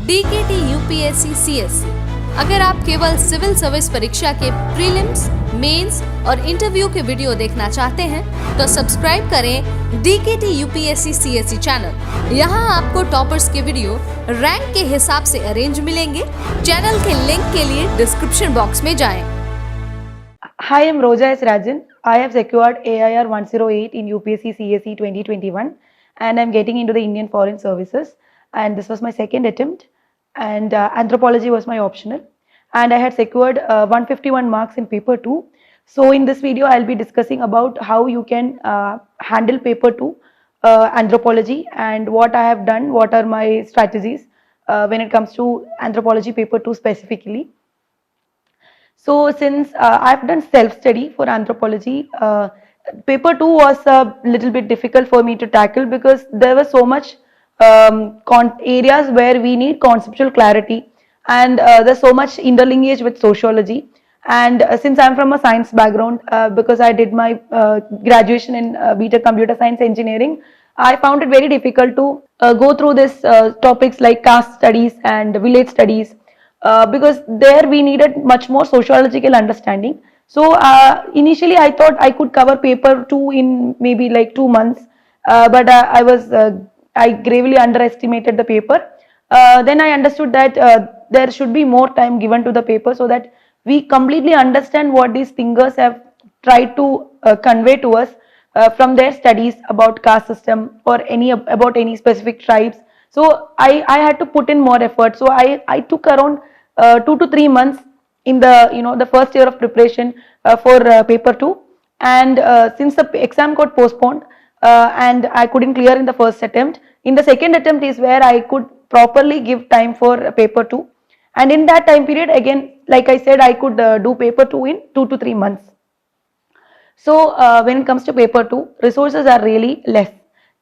DKT UPSC CSE। अगर आप केवल सिविल सर्विस परीक्षा के प्रीलिम्स, मेंस और इंटरव्यू के वीडियो देखना चाहते हैं तो सब्सक्राइब करें DKT UPSC CSE चैनल। यहाँ आपको टॉपर्स के वीडियो रैंक के हिसाब से अरेंज मिलेंगे। चैनल के लिंक के लिए डिस्क्रिप्शन बॉक्स में जाएं। Hi, I'm Roja S Rajan. I have secured AIR 108 in UPSC CSE 2021 and I'm getting into the Indian Foreign Services, and this was my second attempt, and anthropology was my optional, and I had secured 151 marks in paper 2. So in this video I'll be discussing about how you can handle paper 2 anthropology and what I have done, what are my strategies when it comes to anthropology paper 2 specifically. So since I've done self-study for anthropology, paper 2 was a little bit difficult for me to tackle because there was so much areas where we need conceptual clarity, and there's so much interlinkage with sociology. And since I'm from a science background, because I did my graduation in BTech Computer Science Engineering, I found it very difficult to go through this topics like caste studies and village studies. Because there we needed much more sociological understanding. So initially I thought I could cover paper 2 in maybe like 2 months, but I gravely underestimated the paper. Then I understood that there should be more time given to the paper so that we completely understand what these thinkers have tried to convey to us from their studies about caste system or about any specific tribes. So I had to put in more effort. So I took around 2 to 3 months in the first year of preparation for paper 2, and since the exam got postponed and I couldn't clear in the first attempt, in the second attempt is where I could properly give time for paper 2, and in that time period again, like I said, I could do paper 2 in 2 to 3 months. So when it comes to paper 2, resources are really less,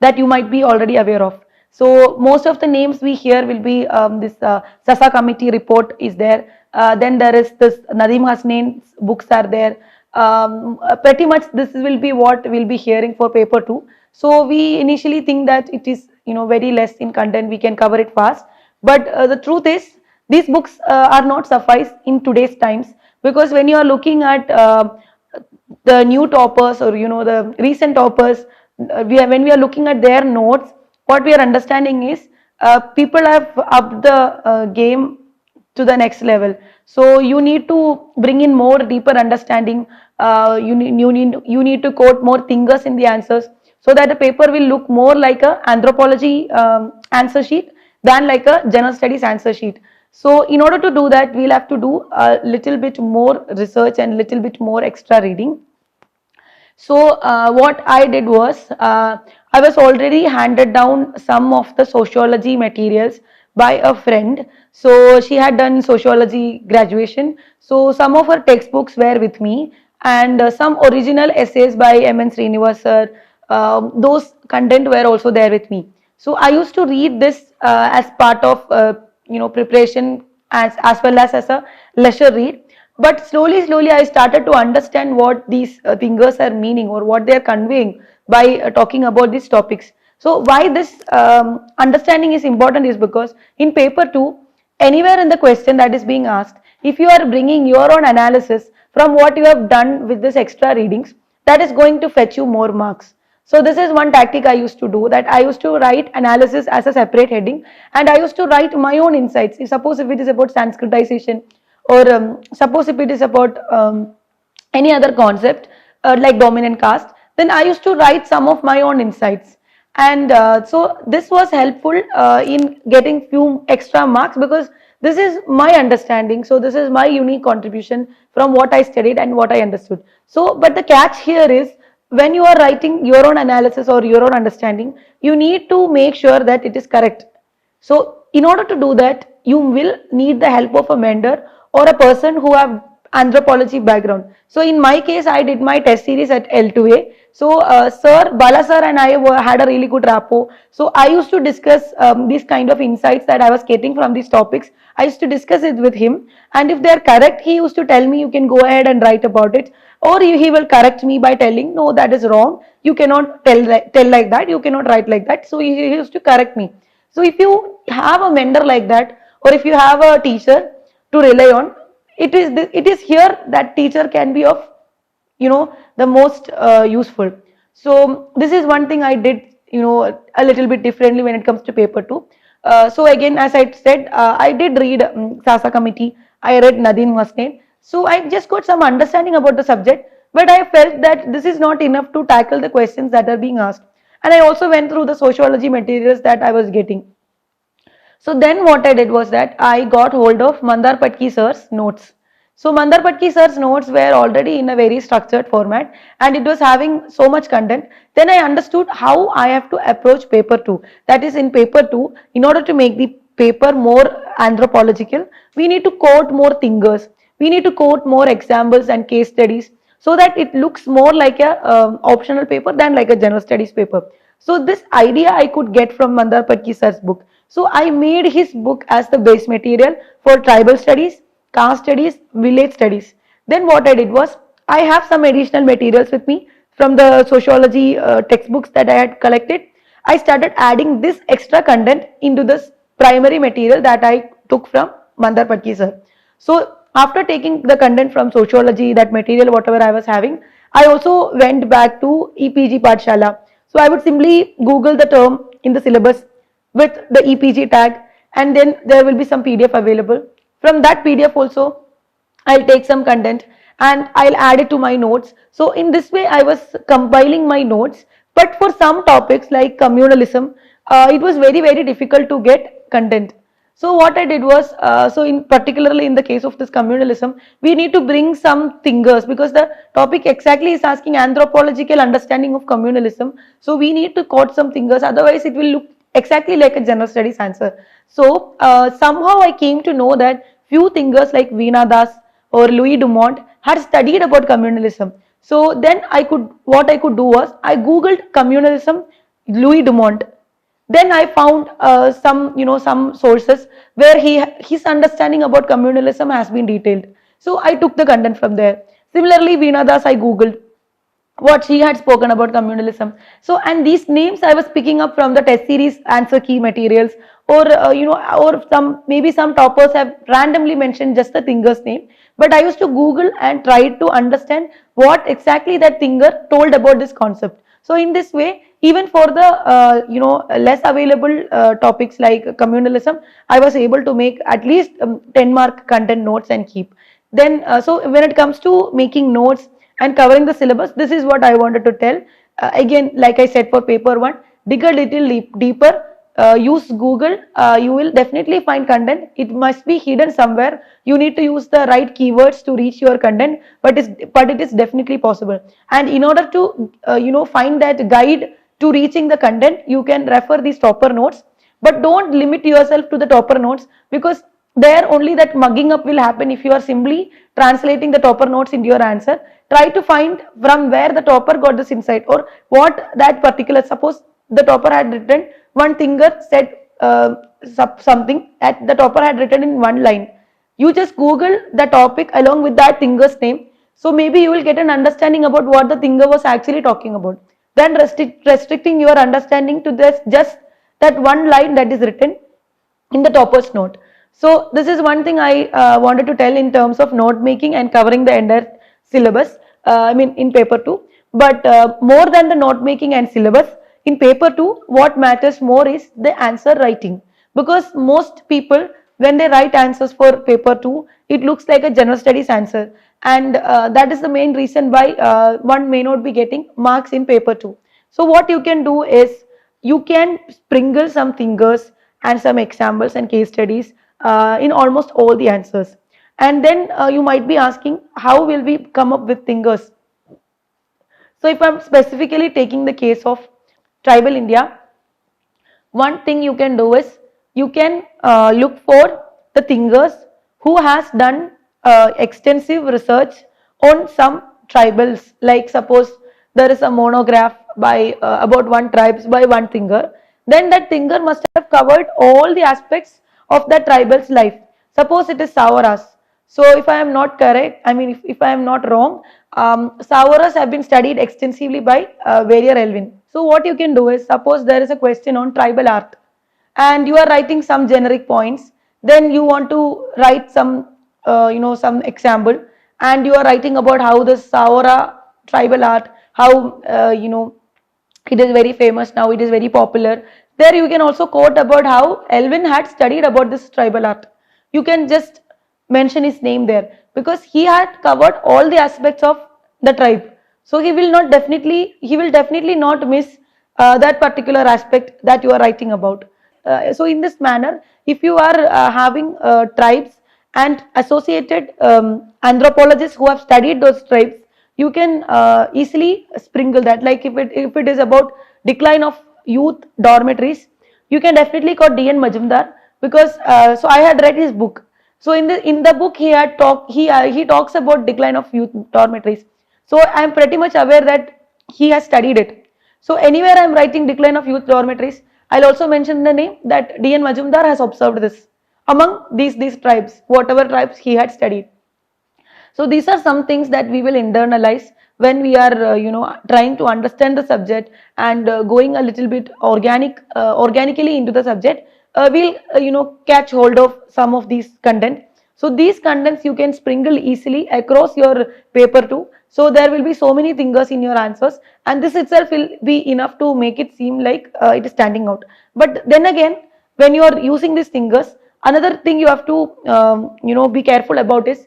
that you might be already aware of. So most of the names we hear will be this Sasa committee report is there. Then there is this Nadeem Hasnain's books are there. Pretty much this will be what we'll be hearing for paper 2. So we initially think that it is very less in content, we can cover it fast. But the truth is these books are not suffice in today's times, because when you are looking at the new toppers or the recent toppers, when we are looking at their notes, what we are understanding is people have upped the game to the next level. So you need to bring in more deeper understanding. You need to quote more thinkers in the answers, so that the paper will look more like a anthropology answer sheet than like a general studies answer sheet. So in order to do that, we'll have to do a little bit more research and little bit more extra reading. So what I did was, I was already handed down some of the sociology materials by a friend. So she had done sociology graduation. So some of her textbooks were with me, and some original essays by M.N. Srinivas sir, those content were also there with me. So I used to read this as part of preparation as well as a leisure read. But slowly I started to understand what these thinkers are meaning or what they are conveying by talking about these topics. So why this understanding is important is because in paper 2, anywhere in the question that is being asked, if you are bringing your own analysis from what you have done with this extra readings, that is going to fetch you more marks. So this is one tactic I used to do, that I used to write analysis as a separate heading, and I used to write my own insights. Suppose if it is about Sanskritization, or suppose if it is about any other concept like dominant caste, then I used to write some of my own insights, and so this was helpful in getting few extra marks, because this is my understanding. So this is my unique contribution from what I studied and what I understood. So but the catch here is, when you are writing your own analysis or your own understanding, you need to make sure that it is correct. So in order to do that, you will need the help of a mentor or a person who have anthropology background. So in my case, I did my test series at L2A. So Bala sir and I had a really good rapport. So I used to discuss these kind of insights that I was getting from these topics. I used to discuss it with him, and if they are correct, he used to tell me, you can go ahead and write about it, or he will correct me by telling, no, that is wrong, you cannot tell like that, you cannot write like that. So he used to correct me. So if you have a mentor like that, or if you have a teacher to rely on, it is here that teacher can be of the most useful. So this is one thing I did a little bit differently when it comes to paper 2. So again, as I said, I did read Sasa committee, I read Nadine Masned, so I just got some understanding about the subject, but I felt that this is not enough to tackle the questions that are being asked, and I also went through the sociology materials that I was getting. So then what I did was that I got hold of Mandar Patki sir's notes. So Mandar Patki sir's notes were already in a very structured format and it was having so much content. Then I understood how I have to approach paper 2. That is, in paper 2, in order to make the paper more anthropological, we need to quote more thinkers. We need to quote more examples and case studies so that it looks more like a optional paper than like a general studies paper. So this idea I could get from Mandar Patki sir's book. So I made his book as the base material for tribal studies, caste studies, village studies. Then what I did was, I have some additional materials with me from the sociology textbooks that I had collected. I started adding this extra content into this primary material that I took from Mandar Patki sir. So after taking the content from sociology, that material, whatever I was having, I also went back to EPG Pathshala. So I would simply Google the term in the syllabus with the EPG tag, and then there will be some PDF available. From that PDF also, I'll take some content and I'll add it to my notes. So in this way, I was compiling my notes. But for some topics like communalism, it was very difficult to get content. So what I did was, so in particularly in the case of this communalism, we need to bring some thinkers because the topic exactly is asking anthropological understanding of communalism. So we need to quote some thinkers, otherwise it will look exactly like a general studies answer. So somehow I came to know that few thinkers like Veena Das or Louis Dumont had studied about communalism. So then what I could do was, I googled communalism Louis Dumont. Then I found some sources where his understanding about communalism has been detailed. So I took the content from there. Similarly, Veena Das, I googled what she had spoken about communalism. So, and these names I was picking up from the test series answer key materials, or or maybe some toppers have randomly mentioned just the thinker's name. But I used to Google and try to understand what exactly that thinker told about this concept. So in this way, even for the less available topics like communalism, I was able to make at least 10-mark content notes and keep. Then so when it comes to making notes and covering the syllabus, this is what I wanted to tell. Again, like I said, for paper 1, dig a little deeper, use Google, you will definitely find content. It must be hidden somewhere. You need to use the right keywords to reach your content, but it is definitely possible. And in order to find that guide to reaching the content, you can refer these topper notes, but don't limit yourself to the topper notes, because there only that mugging up will happen if you are simply translating the topper notes into your answer. Try to find from where the topper got this insight, or what that particular, suppose the topper had written, one thinker said something that the topper had written in one line. You just Google the topic along with that thinker's name. So maybe you will get an understanding about what the thinker was actually talking about. Then restricting your understanding to this just that one line that is written in the topper's note. So this is one thing I wanted to tell in terms of note making and covering the entire syllabus. In paper 2. But more than the note making and syllabus, in paper 2, what matters more is the answer writing. Because most people, when they write answers for paper 2, it looks like a general studies answer. And that is the main reason why one may not be getting marks in paper 2. So what you can do is, you can sprinkle some thinkers and some examples and case studies in almost all the answers. And then you might be asking, how will we come up with thinkers? So if I'm specifically taking the case of tribal India, one thing you can do is, you can look for the thinkers who has done extensive research on some tribals. Like suppose there is a monograph by about one tribes by one thinker, then that thinker must have covered all the aspects of that tribal's life. Suppose it is Savaras. So if I am not correct, if I am not wrong, Savaras have been studied extensively by Verrier Elvin. So what you can do is, suppose there is a question on tribal art and you are writing some generic points, then you want to write some, some example, and you are writing about how the Saora tribal art, how, it is very famous now, it is very popular. There you can also quote about how Elvin had studied about this tribal art. You can just mention his name there because he had covered all the aspects of the tribe. So he will definitely not miss that particular aspect that you are writing about. So in this manner, if you are having tribes and associated anthropologists who have studied those tribes, you can easily sprinkle that. Like if it is about decline of youth dormitories, you can definitely quote D.N. Majumdar because so I had read his book. So in the book he talks about decline of youth dormitories. So I am pretty much aware that he has studied it. So anywhere I am writing decline of youth dormitories, I'll also mention the name that D.N. Majumdar has observed this among these tribes, whatever tribes he had studied. So these are some things that we will internalize when we are, trying to understand the subject and going a little bit organically into the subject. We'll, catch hold of some of these content. So these contents you can sprinkle easily across your paper too. So there will be so many fingers in your answers, and this itself will be enough to make it seem like it is standing out. But then again, when you are using these fingers, another thing you have to, be careful about is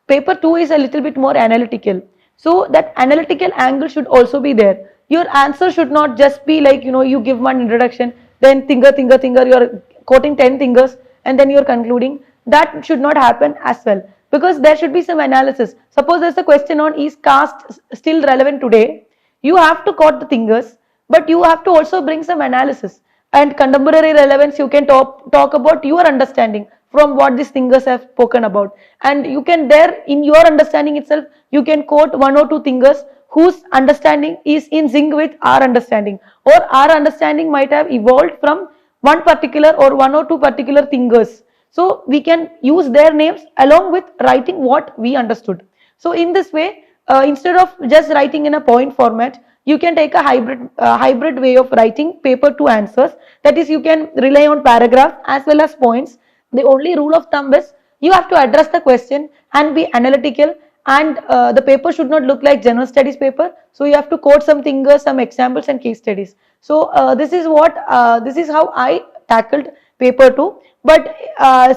paper 2 is a little bit more analytical, so that analytical angle should also be there. Your answer should not just be like, you give one introduction, then finger you're quoting 10 fingers and then you're concluding. That should not happen as well, because there should be some analysis. Suppose there's a question on, is caste still relevant today? You have to quote the fingers, but you have to also bring some analysis. And contemporary relevance, you can talk about your understanding from what these thinkers have spoken about, and you can there in your understanding itself, you can quote one or two thinkers whose understanding is in sync with our understanding, or our understanding might have evolved from one particular or one or two particular thinkers. So we can use their names along with writing what we understood. So in this way, instead of just writing in a point format, you can take a hybrid way of writing paper 2 answers. That is, you can rely on paragraph as well as points. The only rule of thumb is you have to address the question and be analytical, and the paper should not look like general studies paper. So you have to quote some fingers, some examples and case studies. So this is how I tackled paper 2. But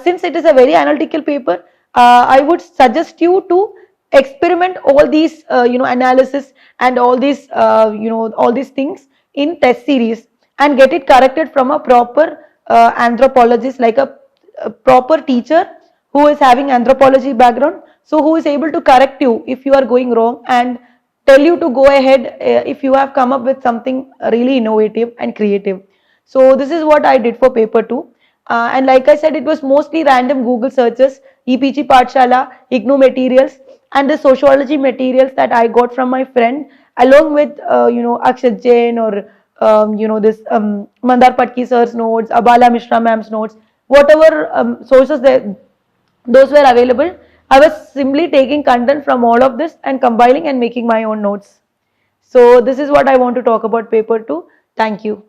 since it is a very analytical paper, I would suggest you to experiment all these analysis and all these all these things in test series, and get it corrected from a proper anthropologist, like a proper teacher who is having anthropology background, so who is able to correct you if you are going wrong and tell you to go ahead if you have come up with something really innovative and creative. So this is what I did for paper 2. And like I said, it was mostly random Google searches, EPG Pathshala, IGNOU materials, and the sociology materials that I got from my friend, along with Akshat Jain or this Mandar Patki sir's notes, Abala Mishra ma'am's notes, whatever sources those were available. I was simply taking content from all of this and compiling and making my own notes. So this is what I want to talk about paper 2. Thank you.